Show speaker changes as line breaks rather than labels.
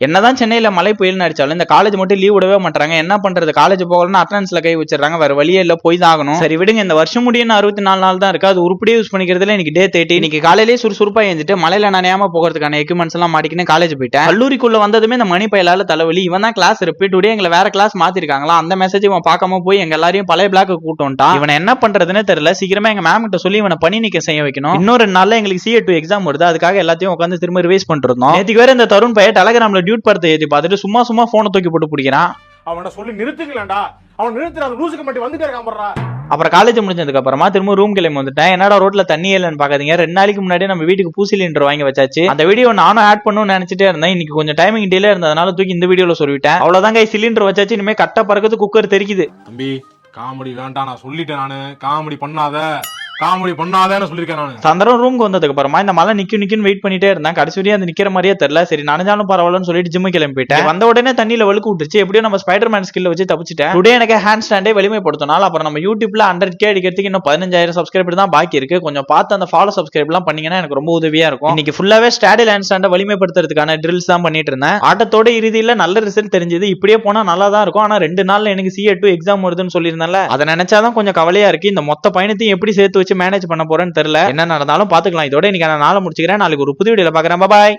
என்னதான் சென்னையில மழை புயல்னு அடிச்சாலும் இந்த காலேஜ் மட்டும் லீவ் விடவே மாட்டாங்க. என்ன பண்றது, காலேஜ் போகலன்னா அட்டெண்டன்ஸ்ல கை வச்சிடறாங்க, வேற வழியே இல்ல, போய் தான் ஆகணும். சரி விடுங்க, இந்த வருஷம் முடியும் 64 நாள் தான் இருக்கு, அது உருப்படியே யூஸ் பண்ணிக்கிறதுல எனக்கு டே 30. இன்னைக்கு காலையிலேயே சுறுசுறுப்பா எழுந்துட்டு மழையில நனையாம போகிறதுக்கான எக்யூப்மெண்ட்ஸ் எல்லாம் மாட்டிக்கின்னு காலேஜ் போயிட்டேன். கல்லூரிக்குள்ள வந்ததுமே இந்த மணி பயலால தலைவலி, இவன் தான் கிளாஸ் ரிப்பீட் டுடே எங்களை வேற கிளாஸ் மாத்திருக்காங்களா, அந்த மெசேஜ் இவன் பார்க்காம போய் எங்க எல்லாரையும் பழைய பிளாக் கூட்டு வந்துட்டான். இவன் என்ன பண்றதுன்னு தெரியல, சீக்கிரமா எங்க மேம் கிட்ட சொல்லி இவனை பணி நீக்க செய்ய வைக்கணும். இன்னொரு நாள்ல எங்களுக்கு CA2 எக்ஸாம் வருது, அதுக்காக எல்லாத்தையும் உட்காந்து திரும்ப ரிவைஸ் பண்ணிருந்தோம். நேத்துக்கு வேற இந்த தருண் பையன் டெலகிராம்ல டியூட் படத்தை ஏத்தி பார்த்துட்டு சும்மா போனை தூக்கி போட்டு பிடிக்கிறான்.
அவனை சொல்லி நிறுத்துங்களேன்டா, அவன் நிறுத்துற அந்த லூசுக்கு மட்டும் வந்துட்டே இருக்கான் போறா.
அப்புறம் காலேஜ் முடிஞ்சதுக்கு அப்புறமா திரும்ப ரூம் கிளம்பி வந்துட்டேன். என்னடா ரோட்ல தண்ணி இல்லன்னு பாக்காதீங்க, 2 நாளைக்கு முன்னாடி நம்ம வீட்டுக்கு பூ சிலிண்டர் வாங்கி வச்சாச்சு. அந்த வீடியோ நானும் ஆட் பண்ணணும்னு நினைச்சிட்டே இருந்தேன். இன்னைக்கு கொஞ்சம் டைமிங் டிலே இருந்ததுனால தூக்கி இந்த வீடியோல சொல்லிட்டேன். அவ்வளவுதாங்க, சிலிண்டர் வச்சாச்சு, இனிமே கட்ட பறக்கிறது குக்கர் தெரிக்குது.
தம்பி காமெடி வேண்டாம், நான் சொல்லிட்டேன், நானு காமெடி பண்ணாதன்னு சொல்லிருக்கேன் நானு.
சாயந்தரம் ரூமுக்கு வந்ததுக்கு அப்புறமா இந்த மழை நிக்குன்னு வெயிட் பண்ணிட்டே இருந்தேன். கடைசி வரையும் அது நிக்கிற மாதிரியே தெரியல. சரி நனைஞ்சாலும் பரவாயில்லன்னு சொல்லிட்டு ஜிம்மு கிளம்பி போயிட்டேன். வந்த உடனே தண்ணியில வழுக்கு விட்டுச்சு. எப்படியும் நம்ம ஸ்பைடர்மேன் ஸ்கில்ல வச்சு தப்பிச்சிட்டேன். டுடே எனக்கு ஹேண்ட் ஸ்டாண்டே வலிமைப்படுத்தினால அப்புறம் நம்ம யூடியூப்ல 100K அடிக்கிறதுக்கு இன்னும் 15,000 சப்ஸ்கிரைபர் தான் பாக்கி இருக்கு. கொஞ்சம் பார்த்து அந்த ஃபாலோ சப்ஸ்கிரைப் எல்லாம் பண்ணீங்கன்னா எனக்கு ரொம்ப உதவியா இருக்கும். இன்னைக்கு ஃபுல்லாவே ஸ்டாடில் ஹேண்ட் ஸ்டாண்டை வலிமைப்படுத்துறதுக்கான ட்ரில்ஸ் தான் பண்ணிட்டு இருந்தேன். ஆட்டத்தோட இறுதியில நல்ல ரிசல்ட் தெரிஞ்சது. இப்படியே போனா நல்லா தான் இருக்கும். ஆனா 2 நாள்ல எனக்கு CA2 எக்ஸாம் வருதுன்னு சொல்லியிருந்தேன்ல, அதை நினைச்சாதான் கொஞ்சம் கவலையா இருக்கு. இந்த மொத்த பயணத்தையும் எப்படி சேர்த்து வச்சு மேனேஜ் பண்ண போறேன்னு தெரியல. என்ன நடந்தாலும் பாத்துக்கலாம். இதோட இன்னைக்கு நான் நாளை முடிச்சுக்கிறேன். நாளைக்கு ஒரு புது வீடியோல பாக்குறேன். பாய்.